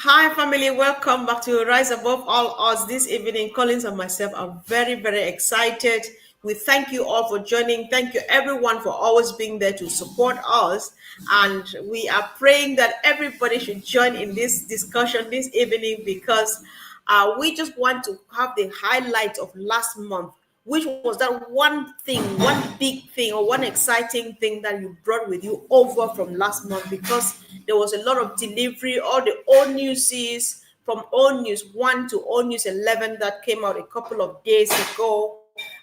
Hi, family. Welcome back to Rise Above All Odds this evening. Collins and myself are very, very excited. We thank you all for joining. Thank you, everyone, for always being there to support us. And we are praying that everybody should join in this discussion this evening because we just want to have the highlight of last month. Which was that one thing, one big thing, or one exciting thing that you brought with you over from last month? Because there was a lot of delivery, all the old newses from old news 1 to old news 11 that came out a couple of days ago.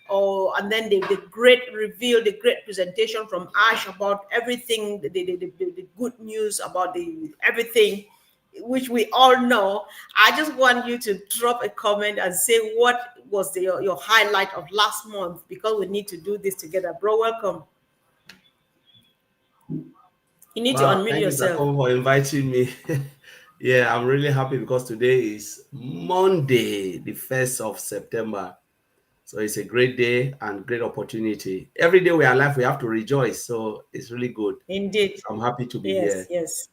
And then the great reveal, the great presentation from Ash about everything, the good news about the everything which we all know. I just want you to drop a comment and say what was your highlight of last month because we need to do this together. Bro, welcome. You need to Wow, unmute thank you, Mr. yourself. Kong, for inviting me. Yeah, I'm really happy because today is Monday, the 1st of September. So it's a great day and great opportunity. Every day we are alive, we have to rejoice. So it's really good. Indeed. So I'm happy to be Yes, here. yes.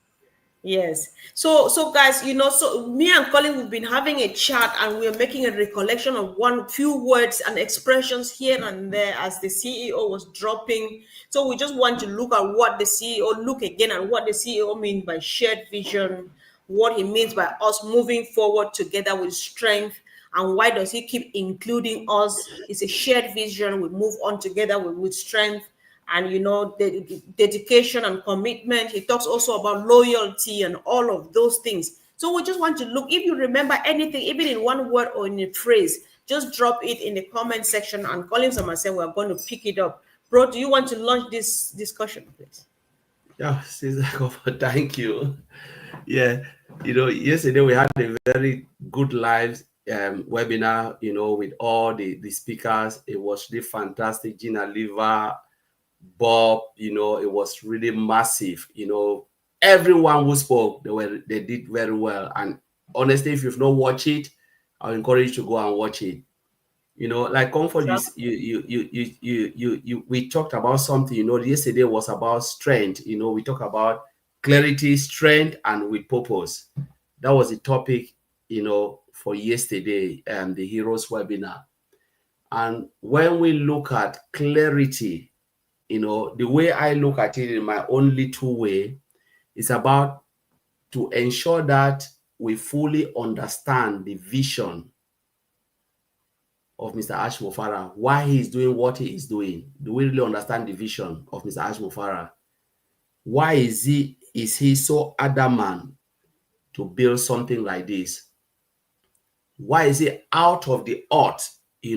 Yes. So guys, so me and Colin, we've been having a chat and we're making a recollection of one few words and expressions here and there as the CEO was dropping. So we just want to look at what the CEO, look again at what the CEO means by shared vision, what he means by us moving forward together with strength, and why does he keep including us? It's a shared vision. We move on together with strength and the dedication and commitment. He talks also about loyalty and all of those things. So we just want to look, if you remember anything, even in one word or in a phrase, just drop it in the comment section, and Collins and myself, we're going to pick it up. Bro, do you want to launch this discussion, please? Yeah, Sister Comfort, thank you. Yeah, yesterday we had a very good live webinar, with all the speakers. It was really fantastic. Gina Liver, Bob, it was really massive. Everyone who spoke, they did very well. And honestly, if you've not watched it, I'll encourage you to go and watch it. Like Comfort, we talked about something. Yesterday was about strength. We talked about clarity, strength, and with purpose. That was the topic, for yesterday, the Heroes webinar. And when we look at clarity, the way I look at it in my own little way is about to ensure that we fully understand the vision of Mr. Ash Mufara, why he is doing what he is doing. Do we really understand the vision of Mr. Ash Mufara? Why is he so adamant to build something like this? Why is he out of the earth? He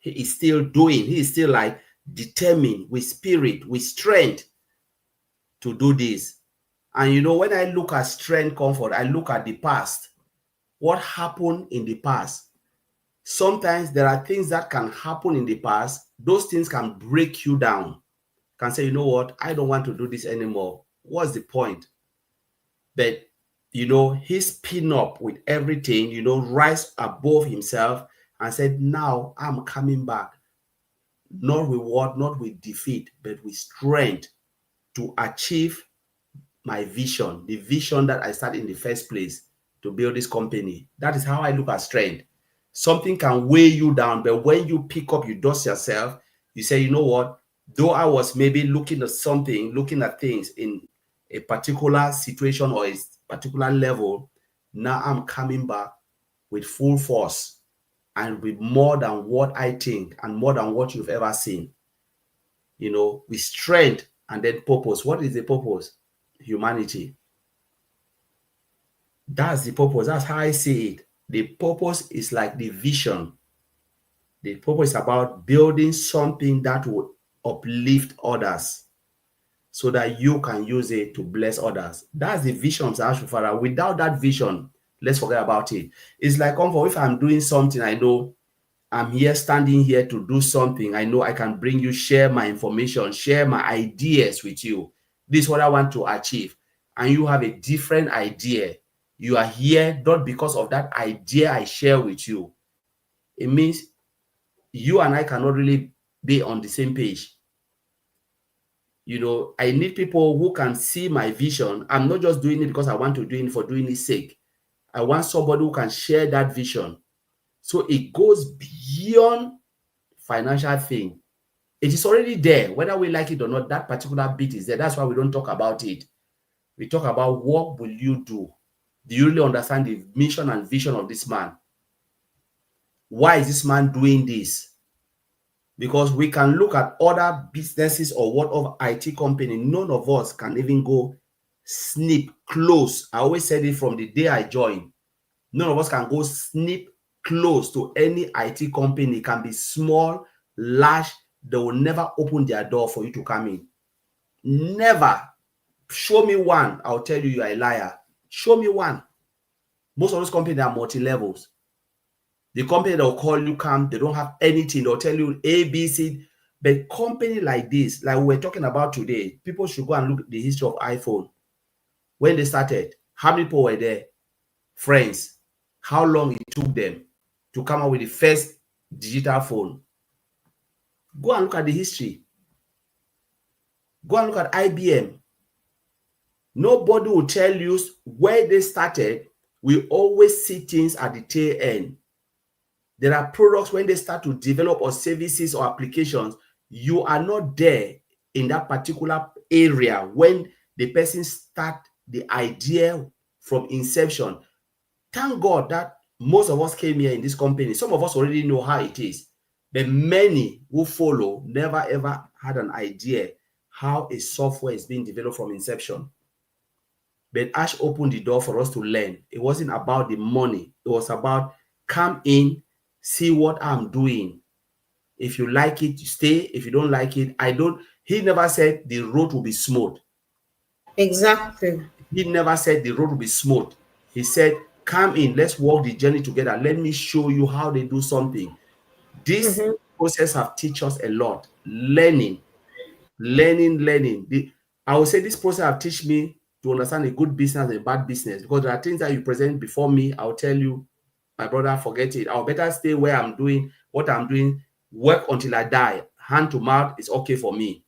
is still doing, he is still like determined with spirit, with strength to do this. And when I look at strength, Comfort, I look at the past. What happened in the past? Sometimes there are things that can happen in the past. Those things can break you down. Can say, you know what, I don't want to do this anymore. What's the point? But he's pinned up with everything, rise above himself and said, now I'm coming back. Not with what, not with defeat, but with strength to achieve my vision, the vision that I started in the first place to build this company. That is how I look at strength. Something can weigh you down, but when you pick up, you dust yourself, you say, you know what, though I was maybe looking at something, looking at things in a particular situation or a particular level, now I'm coming back with full force and with more than what I think and more than what you've ever seen, with strength and then purpose. What is the purpose? Humanity. That's the purpose. That's how I see it. The purpose is like the vision. The purpose is about building something that will uplift others so that you can use it to bless others. That's the vision of Zahash Fufara. Without that vision, let's forget about it. It's like, Comfort, if I'm doing something, I know I'm here standing here to do something. I know I can bring you, share my information, share my ideas with you. This is what I want to achieve. And you have a different idea. You are here not because of that idea I share with you. It means you and I cannot really be on the same page. I need people who can see my vision. I'm not just doing it because I want to do it for doing its sake. I want somebody who can share that vision. So it goes beyond financial thing. It is already there, whether we like it or not. That particular bit is there. That's why we don't talk about it. We talk about what will you do? Do you really understand the mission and vision of this man? Why is this man doing this? Because we can look at other businesses or what of IT company. None of us can even go snip close. I always said it from the day I joined. None of us can go snip close to any IT company. It can be small, large. They will never open their door for you to come in. Never. Show me one. I'll tell you are a liar. Show me one. Most of those companies are multi-levels. The company that will call you come, they don't have anything. They'll tell you A, B, C. But company like this, like we're talking about today, people should go and look at the history of iPhone. When they started, how many people were there? Friends. How long it took them to come up with the first digital phone? Go and look at the history. Go and look at IBM. Nobody will tell you where they started. We always see things at the tail end. There are products when they start to develop or services or applications, you are not there in that particular area when the person start the idea from inception. Thank God that most of us came here in this company. Some of us already know how it is. But many who follow never ever had an idea how a software is being developed from inception. But Ash opened the door for us to learn. It wasn't about the money. It was about come in, see what I'm doing. If you like it, you stay. If you don't like it, I don't. He never said the road will be smooth. Exactly. He never said the road will be smooth. He said, come in, let's walk the journey together. Let me show you how they do something. This process have teach us a lot. Learning. I would say this process have teach me to understand a good business and a bad business, because there are things that you present before me. I'll tell you, my brother, forget it. I'll better stay where I'm doing what I'm doing, work until I die. Hand to mouth is okay for me.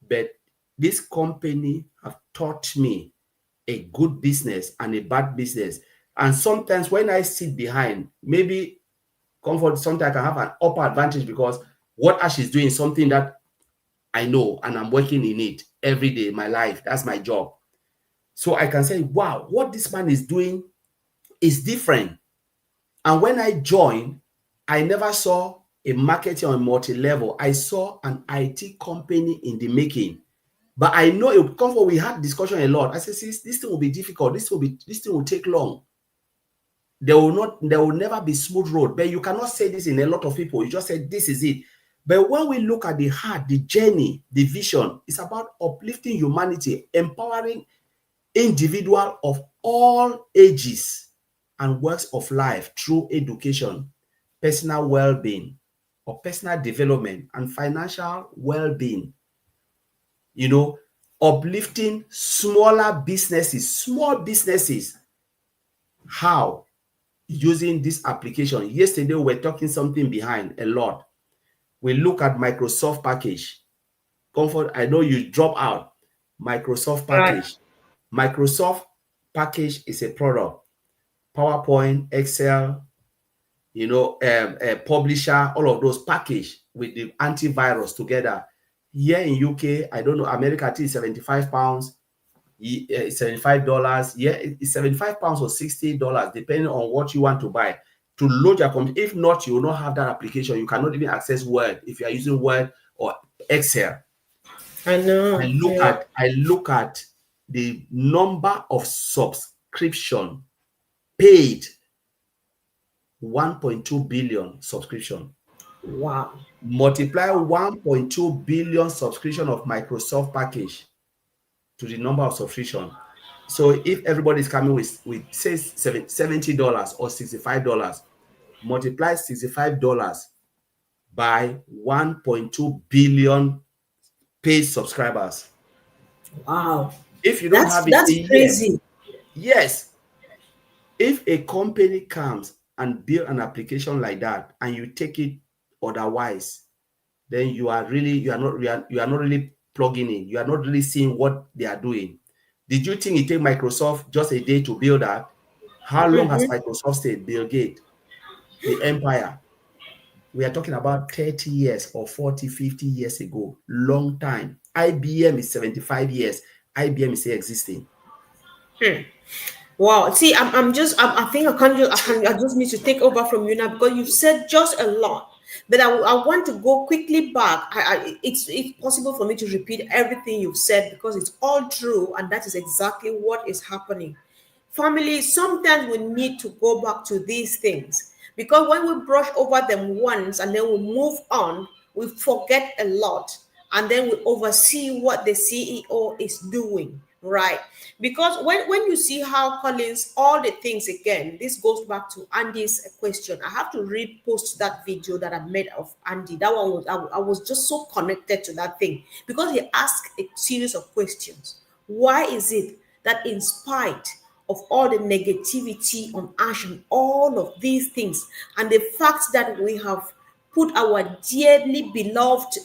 But this company have taught me a good business and a bad business. And sometimes when I sit behind, maybe comfort, sometimes I can have an upper advantage because what Ash is doing is something that I know and I'm working in it every day, my life. That's my job. So I can say, wow, what this man is doing is different. And when I joined, I never saw a marketing on multi-level. I saw an IT company in the making. But I know it comfort. We had discussion a lot. I said, this thing will be difficult. This thing will take long. There will never be smooth road. But you cannot say this in a lot of people. You just said this is it. But when we look at the heart, the journey, the vision, it's about uplifting humanity, empowering individuals of all ages and works of life through education, personal well-being, or personal development, and financial well-being. You know, uplifting small businesses. How? Using this application. Yesterday, we were talking something behind a lot. We look at Microsoft package. Comfort, I know you drop out. Microsoft package. Right. Microsoft package is a product. PowerPoint, Excel, Publisher, all of those package with the antivirus together. Here in UK, I don't know, America, I think it's £75, $75. Yeah, it's £75 or $60, depending on what you want to buy. To load your computer. If not, you will not have that application. You cannot even access Word if you are using Word or Excel. I know. I look at the number of subscription paid. 1.2 billion subscription. Wow. Multiply 1.2 billion subscription of Microsoft package to the number of subscription. So if everybody is coming with say $70 or $65, multiply $65 by 1.2 billion paid subscribers. Wow. If you don't have it, that's crazy. Yes. If a company comes and build an application like that and you take it otherwise, then you are not really plugging in. You are not really seeing what they are doing. Did you think it take Microsoft just a day to build that? How long has Microsoft stayed? Bill Gates, the empire. We are talking about 30 years or 40, 50 years ago. Long time. IBM is 75 years. IBM is still existing. Wow. See, I think I just need to take over from you now because you've said just a lot. But I want to go quickly back. It's possible for me to repeat everything you've said because it's all true, and that is exactly what is happening. Family, sometimes we need to go back to these things because when we brush over them once and then we move on, we forget a lot and then we oversee what the CEO is doing, right? Because when you see how Collins, all the things again, this goes back to Andy's question. I have to repost that video that I made of Andy. That one was, I was just so connected to that thing because he asked a series of questions. Why is it that in spite of all the negativity on Ash and all of these things, and the fact that we have put our dearly beloved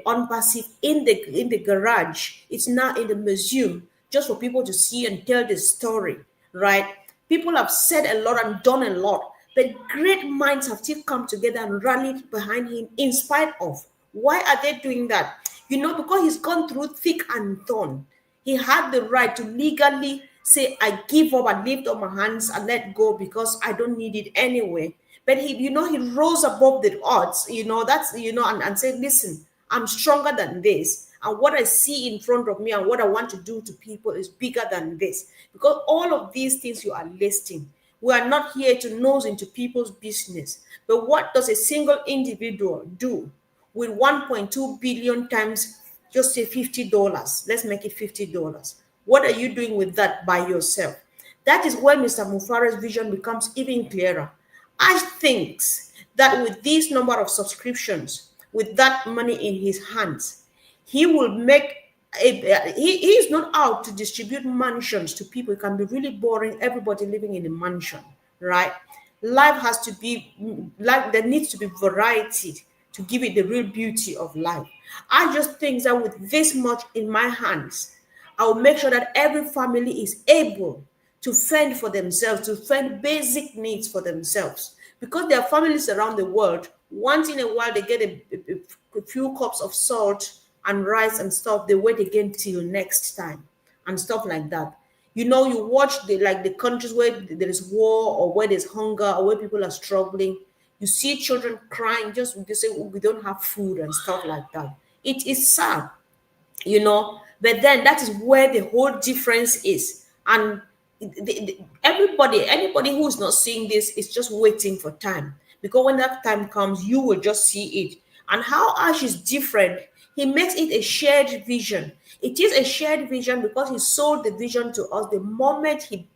Onpassif in the garage, it's now in the museum just for people to see and tell the story, right? People have said a lot and done a lot, but great minds have still come together and rallied behind him in spite of. Why are they doing that? You know, because he's gone through thick and thin. He had the right to legally say, I give up, I lift up my hands and let go because I don't need it anyway. But he, you know, he rose above the odds, you know, that's, you know, and said, listen, I'm stronger than this. And what I see in front of me and what I want to do to people is bigger than this. Because all of these things you are listing, we are not here to nose into people's business. But what does a single individual do with 1.2 billion times, just say $50? Let's make it $50. What are you doing with that by yourself? That is where Mr. Mufara's vision becomes even clearer. I think that with this number of subscriptions, with that money in his hands, he will make he is not out to distribute mansions to people. It can be really boring, everybody living in a mansion, right? Life has to be like there needs to be variety to give it the real beauty of life. I just think that with this much in my hands, I will make sure that every family is able to fend for themselves, to fend basic needs for themselves. Because there are families around the world, once in a while they get a few cups of salt and rice and stuff, they wait again till next time and stuff like that. You know, you watch the countries where there is war or where there's hunger or where people are struggling. You see children crying just because they say, "Oh, we don't have food" and stuff like that. It is sad, you know, but then that is where the whole difference is. And anybody who is not seeing this is just waiting for time, because when that time comes you will just see it. And how Ash is different, he makes it a shared vision. It is a shared vision because he sold the vision to us the moment he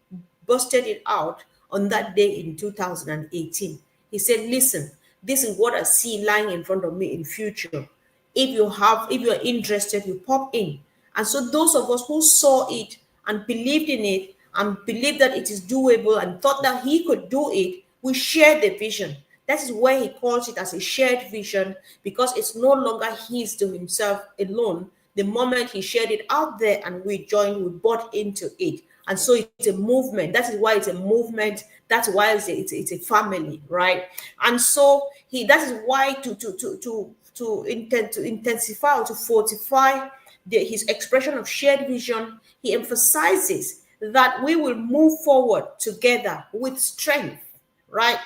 busted it out on that day in 2018. He said, listen, this is what I see lying in front of me in future. If you're interested, you pop in. And so those of us who saw it and believed in it and believed that it is doable and thought that he could do it, we shared the vision. That is why he calls it as a shared vision, because it's no longer his to himself alone. The moment he shared it out there and we joined, we bought into it. And so it's a movement. That is why it's a movement. That's why it's a family, right? And so that is why to intensify or to fortify his expression of shared vision, he emphasizes that we will move forward together with strength, right?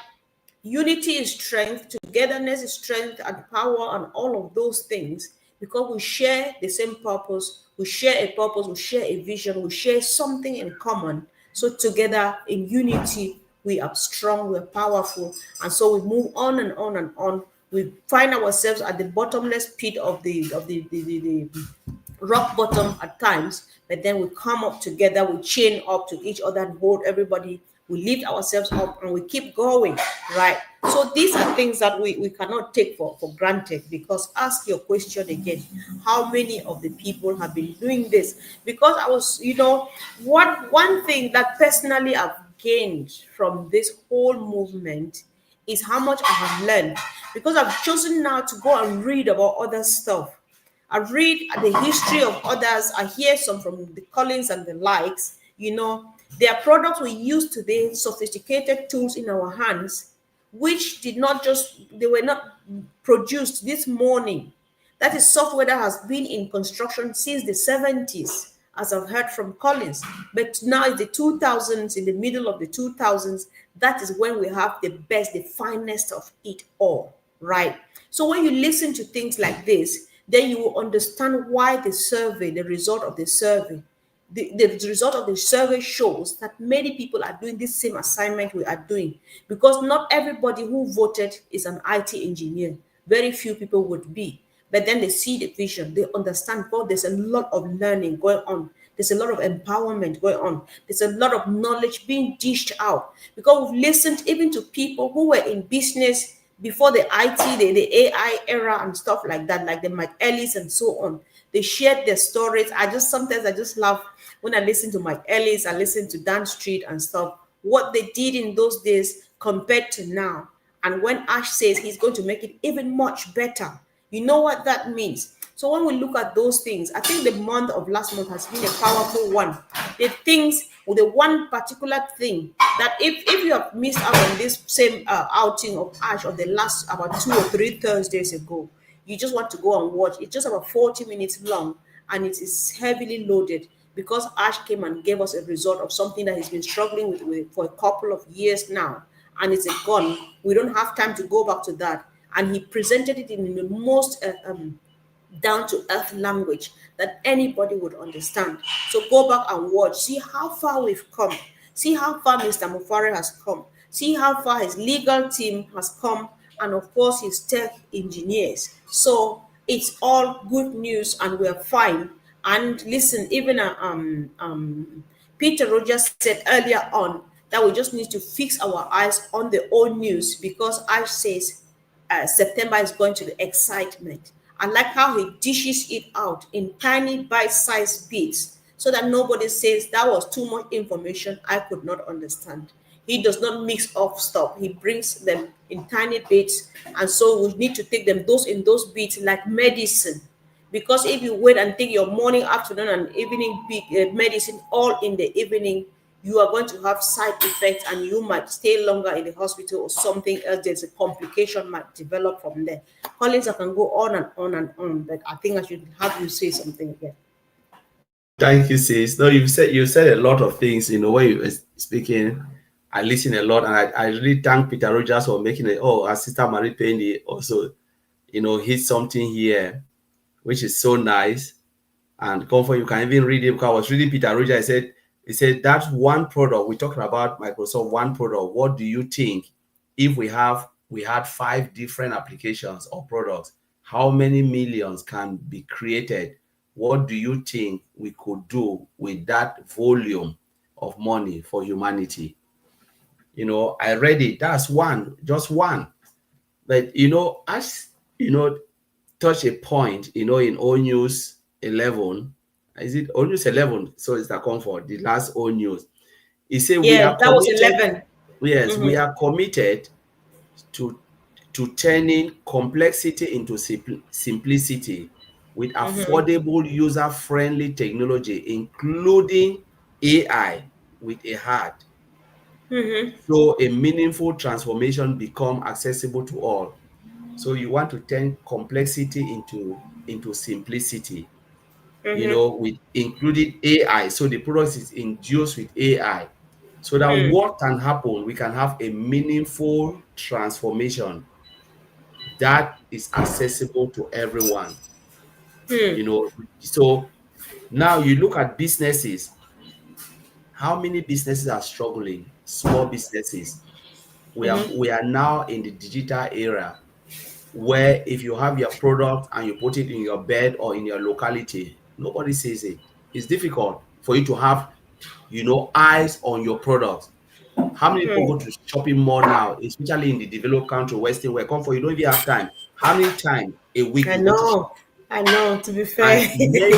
Unity is strength, togetherness is strength and power and all of those things, because we share the same purpose, we share a purpose, we share a vision, we share something in common. So together in unity, we are strong, we're powerful, and so we move on and on and on. We find ourselves at the bottomless pit of the rock bottom at times, but then we come up together, we chain up to each other and hold everybody, we lift ourselves up and we keep going, right? So these are things that we cannot take for granted. Because ask your question again, how many of the people have been doing this? Because I was, you know, one thing that personally I've gained from this whole movement is how much I have learned, because I've chosen now to go and read about other stuff. I read the history of others. I hear some from the Collins and the likes, you know. Their products we use today, sophisticated tools in our hands, which did not just, they were not produced this morning. That is software that has been in construction since the 70s, as I've heard from Collins. But now it's the 2000s, in the middle of the 2000s, that is when we have the best, the finest of it all, right? So when you listen to things like this, then you will understand why the survey, the result of the survey, the result of the survey shows that many people are doing this same assignment we are doing, because not everybody who voted is an IT engineer. Very few people would be. But then they see the vision, they understand, well, there's a lot of learning going on. There's a lot of empowerment going on. There's a lot of knowledge being dished out, because we've listened even to people who were in business before the IT, the AI era and stuff like that, like the Mike Ellis and so on. They shared their stories. Sometimes I just laugh when I listen to Mike Ellis, I listen to Dan Street and stuff, what they did in those days compared to now. And when Ash says he's going to make it even much better, you know what that means. So when we look at those things, I think the month of last month has been a powerful one. The things, or the one particular thing that if you have missed out on this same outing of Ash of the last about 2 or 3 Thursdays ago, you just want to go and watch. It's just about 40 minutes long, and it is heavily loaded, because Ash came and gave us a result of something that he's been struggling with for a couple of years now, and it's a gun. We don't have time to go back to that. And he presented it in the most down to earth language that anybody would understand. So go back and watch, see how far we've come, see how far Mr. Mufare has come, see how far his legal team has come, and of course his tech engineers. So it's all good news, and we're fine. And listen, even Peter Rogers said earlier on that we just need to fix our eyes on the old news, because Ash says September is going to the excitement. I like how he dishes it out in tiny bite-sized bits, so that nobody says that was too much information I could not understand. He does not mix up stuff. He brings them in tiny bits, and so we need to take them those in those bits like medicine. Because if you wait and take your morning, afternoon, and evening medicine all in the evening, you are going to have side effects, and you might stay longer in the hospital, or something else. There's a complication might develop from there. Collins, I can go on and on and on, but I think I should have you say something again. Thank you, sis. No, you said a lot of things. You know, when you were speaking, I listen a lot, and I really thank Peter Rogers for making it. Oh, our sister Marie Penny also, hit something here, which is so nice. And comfort, you can even read it, because I was reading Peter Rogers. He said that one product, we're talking about Microsoft, one product. What do you think if we had 5 different applications or products? How many millions can be created? What do you think we could do with that volume of money for humanity? I read it. That's one, just one. But as touch a point, in O News 11. Is it O News 11? So it's the comfort, the last O News. He said we Yeah, are that was committed. 11. Yes, we are committed to turning complexity into simplicity with affordable, user-friendly technology, including AI with a heart. So a meaningful transformation become accessible to all. So you want to turn complexity into simplicity, with including AI. So the product is induced with AI, so that what can happen, we can have a meaningful transformation that is accessible to everyone. So now you look at businesses. How many businesses are struggling? Small businesses. We are now in the digital era, where if you have your product and you put it in your bed or in your locality, nobody sees it. It's difficult for you to have, eyes on your product. How many people go to the shopping mall now, especially in the developed country, Western, where come for, you don't even have time. How many times a week I you go to shop? know. I know, to be And fair. many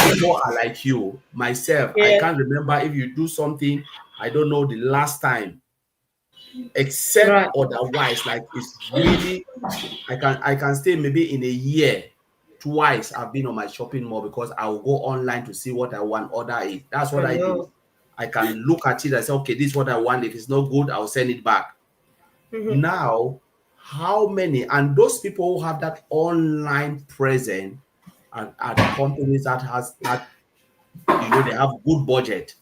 people are like you, myself. I Yeah, can't remember if you do something. I don't know the last time, except right. otherwise. Like, it's really, I can stay maybe in a year twice I've been on my shopping mall, because I will go online to see what I want, order it. That's what I I do. know. I can look at it and say, okay, this is what I want. If it's not good, I'll send it back. Now, how many, and those people who have that online presence are the companies that has that, they have good budget.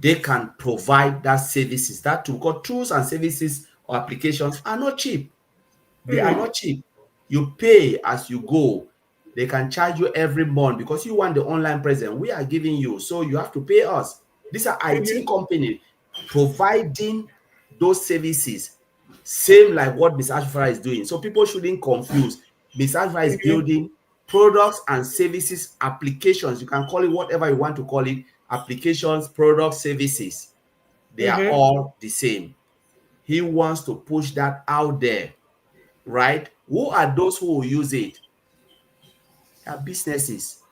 They can provide that services, that because tools and services or applications are not cheap. They are not cheap. You pay as you go. They can charge you every month because you want the online presence. We are giving you, so you have to pay us. These are IT companies providing those services, same like what Ms. Ashfara is doing. So people shouldn't confuse. Ms. Ashfara is building products and services applications. You can call it whatever you want to call it. Applications, products, services. They are all the same. He wants to push that out there, right? Who are those who will use it? They are businesses.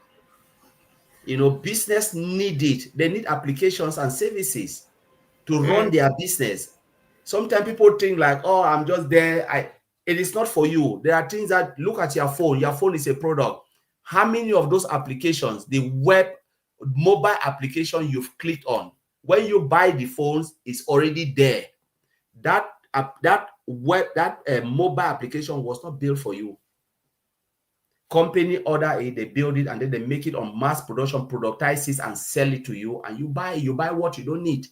Business need it. They need applications and services to run their business. Sometimes people think like, oh, I'm just there. It is not for you. There are things that, look at your phone. Your phone is a product. How many of those applications, the web mobile application you've clicked on, when you buy the phones, it's already there. That mobile application was not built for you. Company order it, they build it, and then they make it on mass production, productize it, and sell it to you, and you buy what you don't need.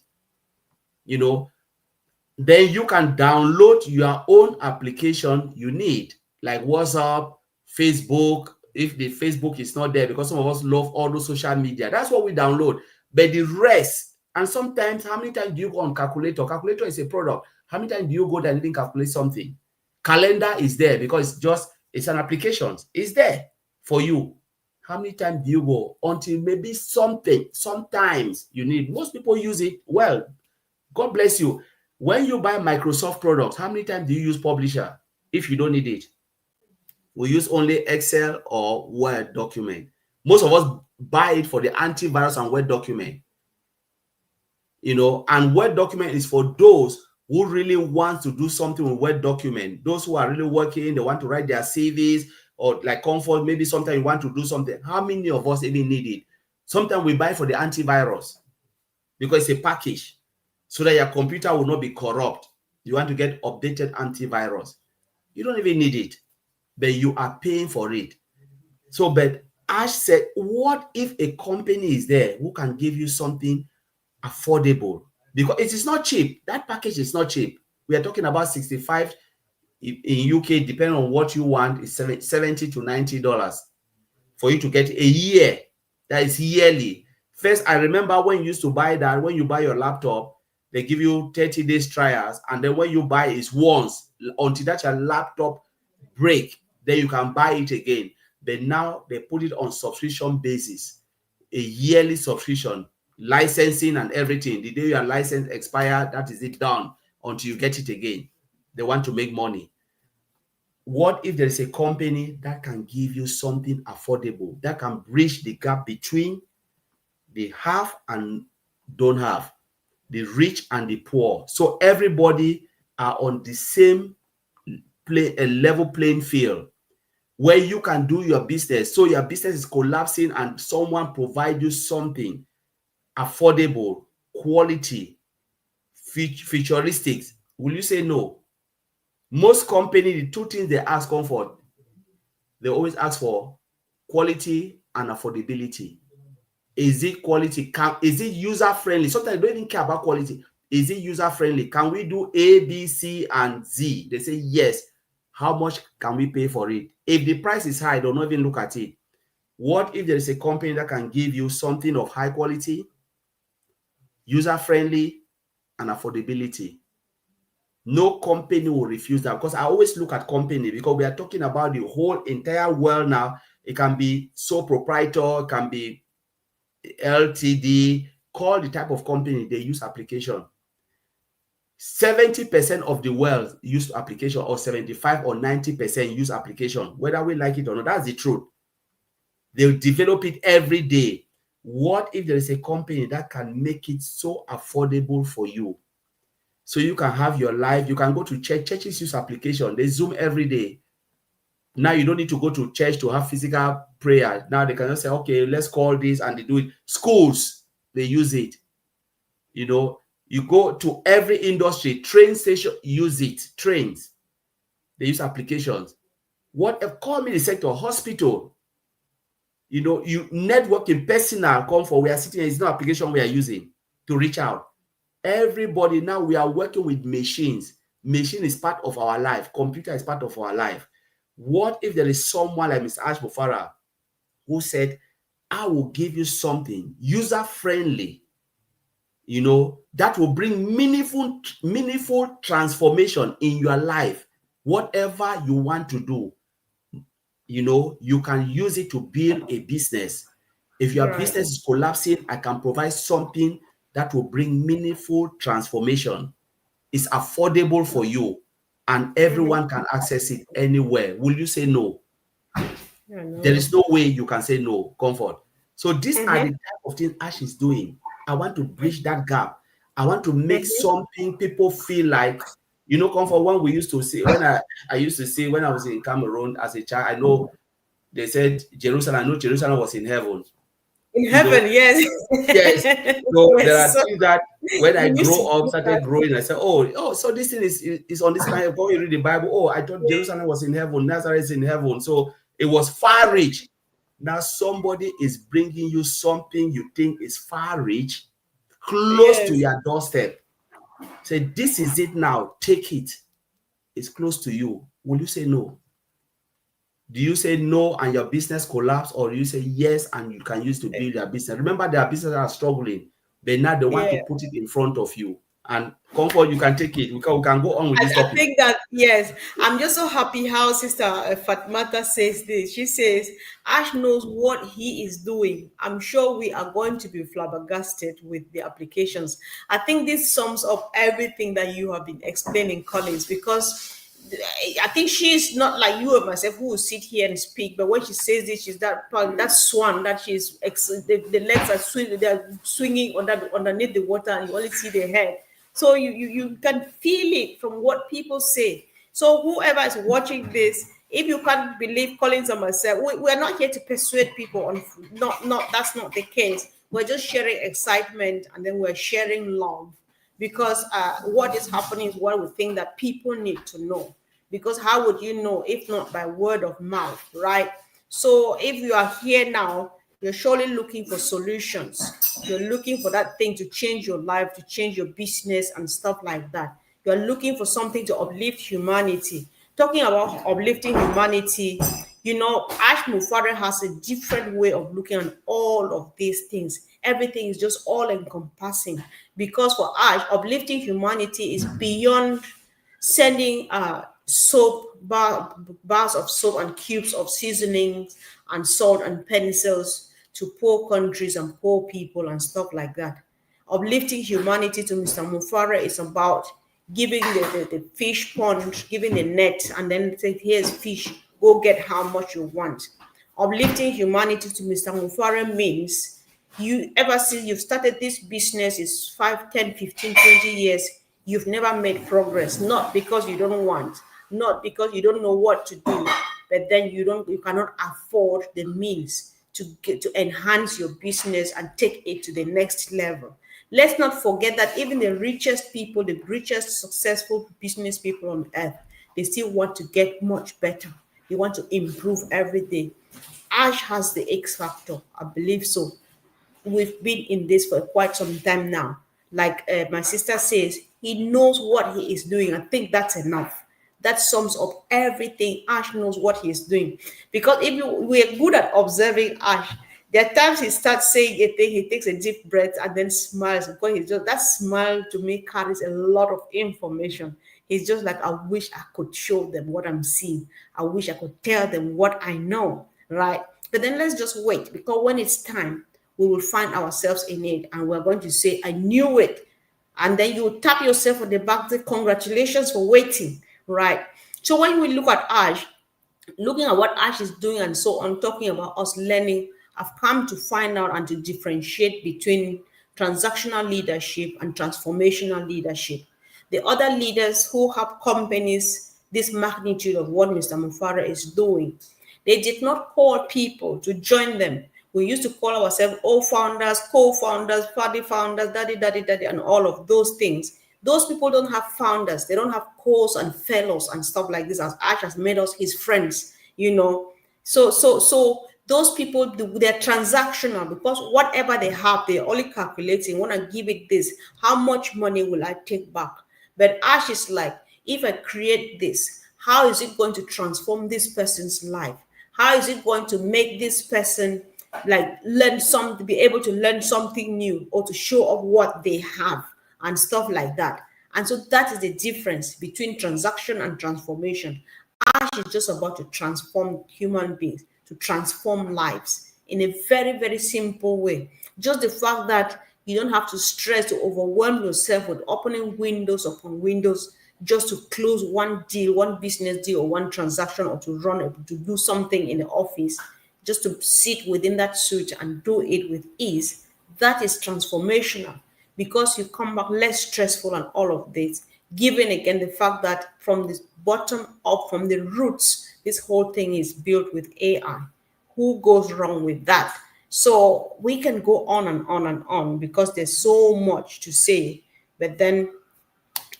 Then you can download your own application you need, like WhatsApp, Facebook. If the Facebook is not there, because some of us love all those social media, that's what we download. But the rest, and sometimes, how many times do you go on calculator? Calculator is a product. How many times do you go there and even calculate something? Calendar is there because it's an application. It's there for you. How many times do you go until maybe sometimes you need? Most people use it well. God bless you. When you buy Microsoft products, how many times do you use Publisher if you don't need it? We use only Excel or Word document. Most of us buy it for the antivirus and Word document. And Word document is for those who really want to do something with Word document. Those who are really working, they want to write their CVs, or like Comfort, maybe sometimes you want to do something. How many of us even need it? Sometimes we buy for the antivirus because it's a package so that your computer will not be corrupt. You want to get updated antivirus. You don't even need it, but you are paying for it. So, but Ash said, what if a company is there who can give you something affordable? Because it is not cheap. That package is not cheap. We are talking about 65 in UK, depending on what you want, is $70 to $90 for you to get a year. That is yearly. First, I remember when you used to buy that, when you buy your laptop, they give you 30 days trials, and then when you buy it once, until that your laptop break, then you can buy it again. But now they put it on subscription basis, a yearly subscription, licensing and everything. The day your license expire, that is it, done until you get it again. They want to make money. What if there is a company that can give you something affordable, that can bridge the gap between the have and don't have, the rich and the poor, so everybody are on the same level playing field, where you can do your business, so your business is collapsing and someone provide you something affordable, quality, futuristics? Will you say no? Most companies, the two things they ask Comfort, they always ask for quality and affordability. Is it quality? Is it user friendly? Sometimes they don't even care about quality. Is it user friendly? Can we do A, B, C, and Z? They say yes. How much can we pay for it? If the price is high, don't even look at it. What if there is a company that can give you something of high quality, user friendly, and affordability? No company will refuse that, because I always look at company, because we are talking about the whole entire world now. It can be sole proprietor, it can be LTD, call the type of company they use application. 70% of the world use application, or 75 or 90% use application, whether we like it or not. That's the truth. They develop it every day. What if there is a company that can make it so affordable for you, so you can have your life? You can go to church. Churches use application. They Zoom every day. Now you don't need to go to church to have physical prayer. Now they can just say, okay, let's call this, and they do it. Schools, they use it. You know, you go to every industry, train station, use it. Trains, they use applications. What call me the sector, hospital. You know, you networking, personal, come for, we are sitting here, it's no application we are using to reach out. Everybody now, we are working with machines. Machine is part of our life. Computer is part of our life. What if there is someone like Mr. Ash Mufara who said, I will give you something user-friendly, you know, that will bring meaningful transformation in your life. Whatever you want to do, you know, you can use it to build a business. If your business is collapsing, I can provide something that will bring meaningful transformation. It's affordable for you, and everyone can access it anywhere. Will you say no? No. There is no way you can say no, Comfort. So these are the type of things Ash is doing. I want to bridge that gap. I want to make something people feel like, you know, Comfort, when we used to see, when I used to see when I was in Cameroon as a child, I know they said Jerusalem, I know Jerusalem was in heaven. In heaven, know? yes. Yes. So there are So things that when I grow up, started growing, I said, oh, so this thing is on this kind of, when you read the Bible, oh, I thought Jerusalem was in heaven, Nazareth is in heaven. So it was far reach. Now somebody is bringing you something you think is far reach, close to your doorstep. Say, this is it now, take it. It's close to you. Will you say no? Do you say no and your business collapse, or do you say yes and you can use to build your business? Remember, there are businesses that are struggling, but now they want to put it in front of you. And Comfort, you can take it. We can go on with this topic. I think that, yes, I'm just so happy how Sister Fatmata says this. She says, Ash knows what he is doing. I'm sure we are going to be flabbergasted with the applications. I think this sums up everything that you have been explaining, Collins, because I think she's not like you or myself who will sit here and speak, but when she says this, she's that swan that she's the legs are swinging, they're swinging underneath the water, and you only see the head. So you can feel it from what people say. So whoever is watching this, if you can't believe Collins and myself, we're not here to persuade people on not that's not the case. We're just sharing excitement, and then we're sharing love, because what is happening is what we think that people need to know. Because how would you know if not by word of mouth, right? So if you are here now, you're surely looking for solutions. You're looking for that thing to change your life, to change your business and stuff like that. You're looking for something to uplift humanity. Talking about uplifting humanity, you know, Ash Mufare has a different way of looking at all of these things. Everything is just all encompassing, because for Ash, uplifting humanity is beyond sending bars of soap and cubes of seasonings and salt and pencils to poor countries and poor people and stuff like that. Uplifting humanity to Mr. Mufara is about giving the fish pond, giving the net, and then say, here's fish, go get how much you want. Uplifting humanity to Mr. Mufara means, you ever since you've started this business, is 5, 10, 15, 20 years, you've never made progress, not because you don't want, not because you don't know what to do, but then you cannot afford the means to enhance your business and take it to the next level. Let's not forget that even the richest people, the richest successful business people on earth, they still want to get much better. They want to improve every day. Ash has the X factor, I believe so. We've been in this for quite some time now. Like my sister says, he knows what he is doing. I think that's enough. That sums up everything. Ash knows what he is doing. Because if we're good at observing Ash, there are times he starts saying a thing, he takes a deep breath and then smiles. Because he's just, that smile to me carries a lot of information. He's just like, I wish I could show them what I'm seeing. I wish I could tell them what I know, right? But then let's just wait, because when it's time, we will find ourselves in it, and we're going to say, I knew it. And then you tap yourself on the back, say, congratulations for waiting, right? So when we look at Ash, looking at what Ash is doing and so on, talking about us learning, I've come to find out and to differentiate between transactional leadership and transformational leadership. The other leaders who have companies this magnitude of what Mr. Mufara is doing, they did not call people to join them We used to call ourselves founders, co-founders, party founders, daddy, and all of those things. Those people don't have founders. They don't have co-s and fellows and stuff like this. As Ash has made us his friends, So those people, they're transactional, because whatever they have, they're only calculating. Want to give it this? How much money will I take back? But Ash is like, if I create this, how is it going to transform this person's life? How is it going to make this person like be able to learn something new, or to show off what they have and stuff like that? And so that is the difference between transaction and transformation. Ash is just about to transform human beings, to transform lives in a very, very simple way. Just the fact that you don't have to stress, to overwhelm yourself with opening windows upon windows just to close one deal, one business deal, or one transaction, or to do something in the office, just to sit within that suite and do it with ease. That is transformational, because you come back less stressful and all of this, given again the fact that from the bottom up, from the roots, this whole thing is built with AI. Who goes wrong with that? So we can go on and on and on, because there's so much to say. But then,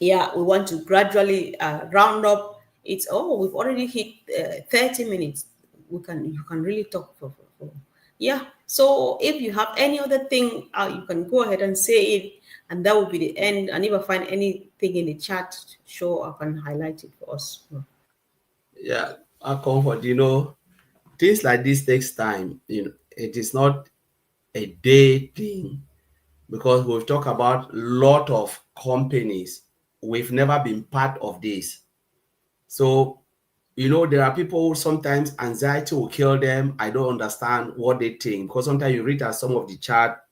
yeah, we want to gradually round up. We've already hit 30 minutes. You can really talk yeah. So if you have any other thing, you can go ahead and say it, and that will be the end. And if I find anything in the chat, sure, I can highlight it for us. Yeah, our comfort, things like this takes time. It is not a day thing, because we've talked about a lot of companies. We've never been part of this. So, there are people who sometimes anxiety will kill them. I don't understand what they think, because sometimes you read at some of the chat,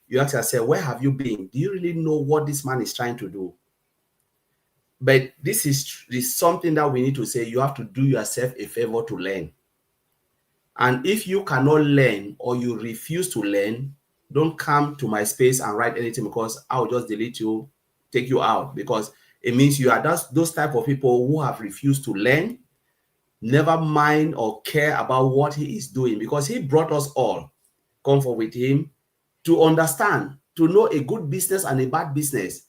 you ask yourself, where have you been? Do you really know what this man is trying to do? But this is something that we need to say. You have to do yourself a favor to learn. And if you cannot learn, or you refuse to learn, don't come to my space and write anything, because I'll just delete you, take you out, because it means you are those type of people who have refused to learn, never mind or care about what he is doing, because he brought us all, comfort with him, to understand, to know a good business and a bad business.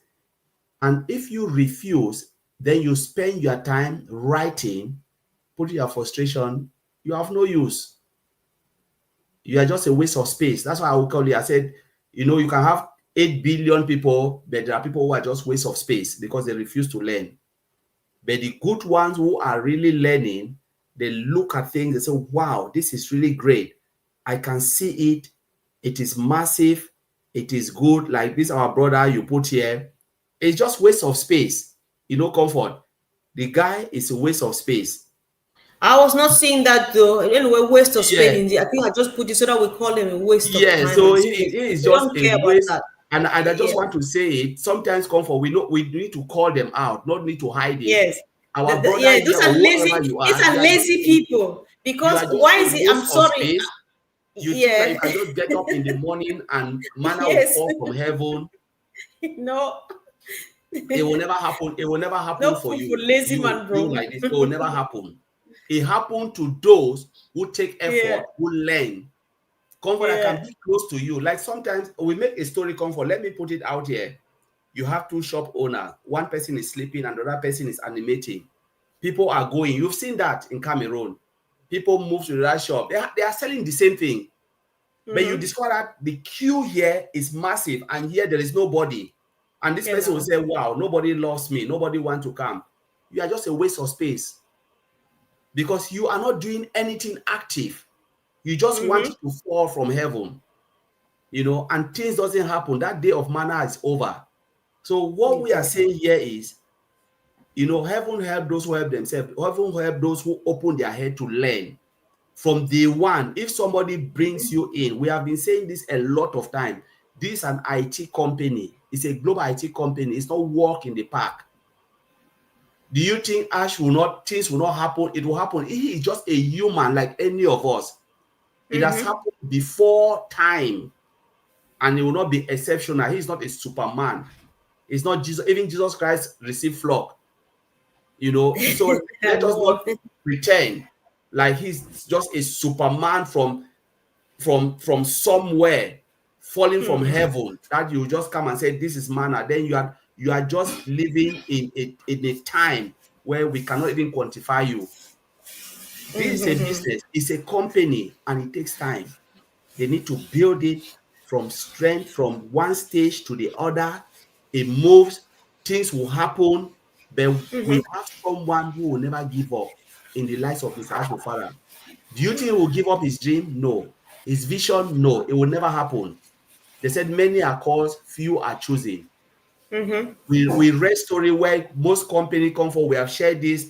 And if you refuse, then you spend your time writing, putting your frustration, you have no use. You are just a waste of space. That's why I will call you. I said, you can have 8 billion people, but there are people who are just waste of space because they refuse to learn. But the good ones who are really learning, they look at things, they say, wow, this is really great. I can see it. It is massive. It is good. Like this, our brother you put here. It's just waste of space. Comfort. The guy is a waste of space. I was not seeing that though. Anyway, waste of space. I think I just put it so that we call him a waste of time. So he is just a waste. And I just want to say it. Sometimes, comfort, we need to call them out, not need to hide it. Yes. Our brother, those are lazy. These are lazy people. Because why is it? I'm sorry. You think that you can just get up in the morning and manna will fall from heaven? No. It will never happen. It will never happen for you. Lazy man, bro. Like this. It will never happen. It happened to those who take effort, who learn. Comfort, I can be close to you. Like sometimes we make a story, comfort. Let me put it out here. You have two shop owners. One person is sleeping and the other person is animating. People are going. You've seen that in Cameroon. People move to that shop. They are selling the same thing. But you discover that the queue here is massive and here there is nobody. And this person will say, wow, nobody loves me. Nobody wants to come. You are just a waste of space. Because you are not doing anything active. You just want it to fall from heaven. And things doesn't happen. That day of manna is over. So what we are saying here is, heaven help those who help themselves. Heaven help those who open their head to learn. From day one, if somebody brings you in, we have been saying this a lot of time. This is an IT company. It's a global IT company. It's not walk in the park. Do you think things will not happen? It will happen. He is just a human like any of us. It has happened before time. And it will not be exceptional. He is not a Superman. It's not Jesus. Even Jesus Christ received flock. So let us not pretend like he's just a Superman from from somewhere, falling from heaven, that you just come and say this is manna. Then you are just living in a time where we cannot even quantify you. This is a business, it's a company, and it takes time. They need to build it from strength, from one stage to the other. It moves, things will happen, but we have someone who will never give up in the lives of Mr. Ashmufara. Do you think he will give up his dream? No. His vision? No. It will never happen. They said many are called, few are chosen. We read story where most companies come for. We have shared this,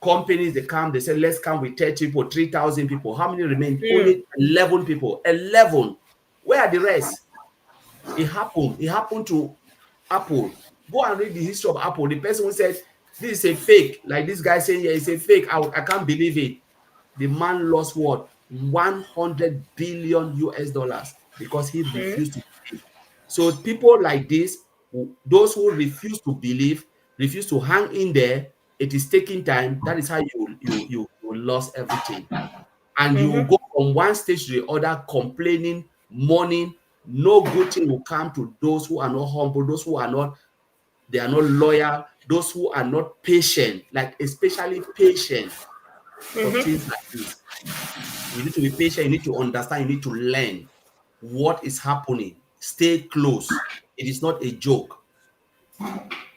companies, they come, they say, let's come with 30 people, 3,000 people. How many remain? Only 11 people. 11. Where are the rest? It happened. It happened to Apple. Go and read the history of Apple. The person who said, this is a fake, like this guy saying, yeah, it's a fake. I can't believe it. The man lost what? 100 billion US dollars because he refused to believe. So people like this, those who refuse to believe, refuse to hang in there, it is taking time. That is how you lost everything. And you will go from one stage to the other, complaining, mourning. No good thing will come to those who are not humble, those who are not, they are not loyal, those who are not patient, like especially patient for things like this. You need to be patient, you need to understand, you need to learn what is happening. Stay close. It is not a joke.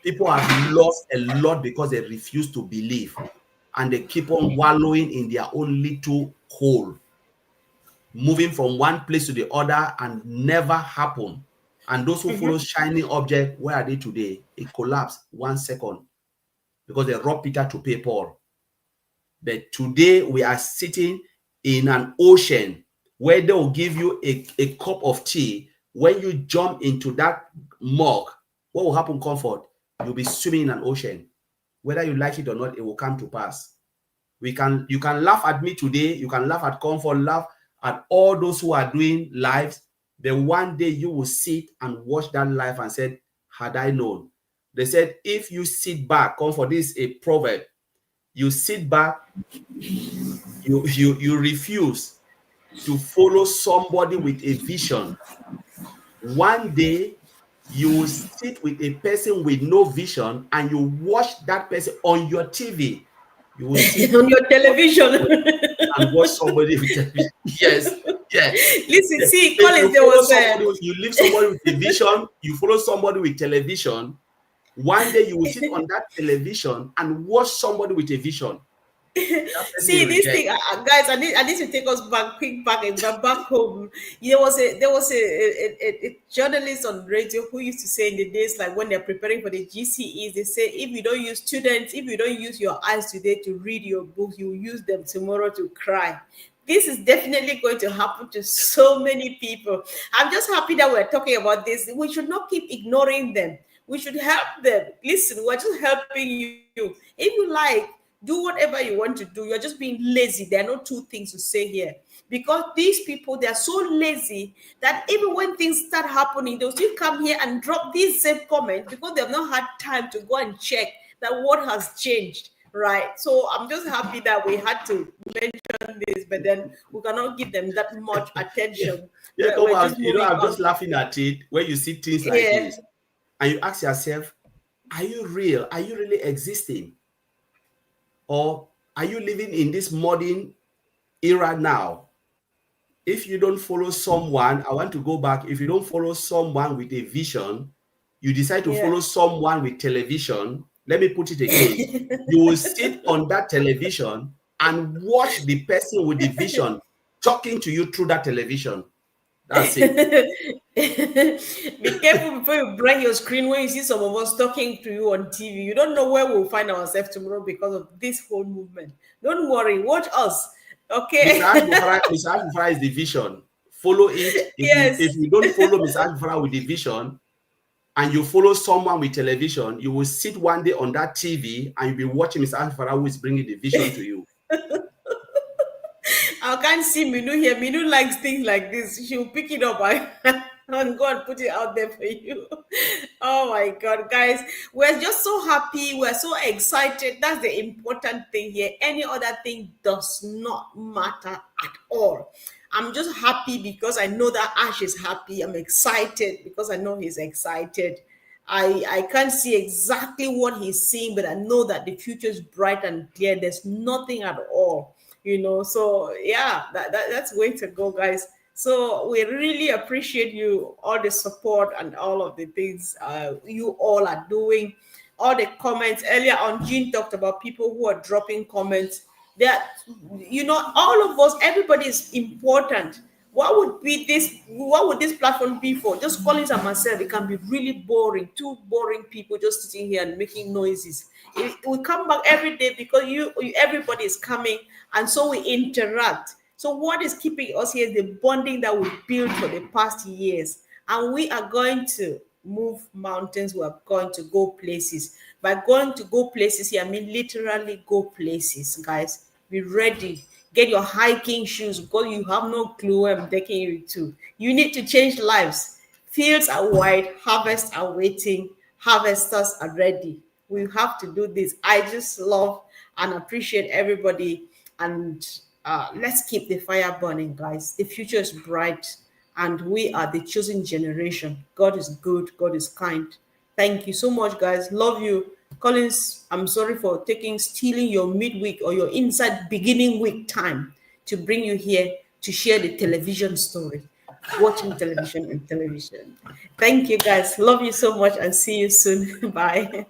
People have lost a lot because they refuse to believe and they keep on wallowing in their own little hole, moving from one place to the other and never happen. And those who follow shining object, where are they today? It collapsed 1 second because they robbed Peter to pay Paul. But today we are sitting in an ocean where they will give you a cup of tea. When you jump into that mug, what will happen, Comfort? You'll be swimming in an ocean. Whether you like it or not, it will come to pass. You can laugh at me today, you can laugh at Comfort, laugh at all those who are doing lives. Then one day you will sit and watch that life and say, had I known. They said, if you sit back, Comfort, this is a proverb. You sit back, you refuse to follow somebody with a vision. One day you will sit with a person with no vision and you watch that person on your TV. You will sit on your television and watch somebody with television. Yes, yes. Listen, see, Collins, there was you leave somebody with a vision, you follow somebody with television. One day you will sit on that television and watch somebody with a vision. See this thing, guys. I need to take us back, back home. There was a journalist on radio who used to say in the days like when they're preparing for the GCEs, they say if you don't use your eyes today to read your books, you use them tomorrow to cry. This is definitely going to happen to so many people. I'm just happy that we're talking about this. We should not keep ignoring them. We should help them. Listen, we're just helping you. If you like, do whatever you want to do. You're just being lazy. There are no two things to say here. Because these people, they are so lazy that even when things start happening, they'll still come here and drop these same comments because they've not had time to go and check that what has changed, right? So I'm just happy that we had to mention this, but then we cannot give them that much attention. Yeah, I'm just laughing at it when you see things like this. And you ask yourself, are you real? Are you really existing? Or are you living in this modern era now? If you don't follow someone, I want to go back. If you don't follow someone with a vision, you decide to follow someone with television. Let me put it again. You will sit on that television and watch the person with the vision talking to you through that television. That's it. Be careful before you bring your screen when you see some of us talking to you on TV. You don't know where we'll find ourselves tomorrow because of this whole movement. Don't worry, watch us. Okay. Mr. Ashmufara is the vision. Follow it. If you don't follow Mr. Ashmufara with the vision and you follow someone with television, you will sit one day on that TV and you'll be watching Mr. Ashmufara who is bringing the vision to you. I can't see Minu here. Minu likes things like this. She'll pick it up and go and put it out there for you. Oh my God, guys. We're just so happy. We're so excited. That's the important thing here. Any other thing does not matter at all. I'm just happy because I know that Ash is happy. I'm excited because I know he's excited. I can't see exactly what he's seeing, but I know that the future is bright and clear. There's nothing at all, So yeah, that's way to go, guys. So we really appreciate you, all the support and all of the things you all are doing, all the comments. Earlier on, Jean talked about people who are dropping comments. That, all of us, everybody is important. What would this platform be for? Just Collins and myself, it can be really boring, two boring people just sitting here and making noises. We come back every day because everybody is coming, and so we interact. So what is keeping us here is the bonding that we built for the past years, and we are going to move mountains. We are going to go places. By going to go places here, I mean literally go places, guys. Be ready. Get your hiking shoes because you have no clue where I'm taking you to. You need to change lives. Fields are wide, harvests are waiting, harvesters are ready. We have to do this. I just love and appreciate everybody. And let's keep the fire burning, guys. The future is bright, and we are the chosen generation. God is good, God is kind. Thank you so much, guys. Love you. Collins, I'm sorry for stealing your midweek or your inside beginning week time to bring you here to share the television story. Watching television and television. Thank you, guys. Love you so much and see you soon. Bye.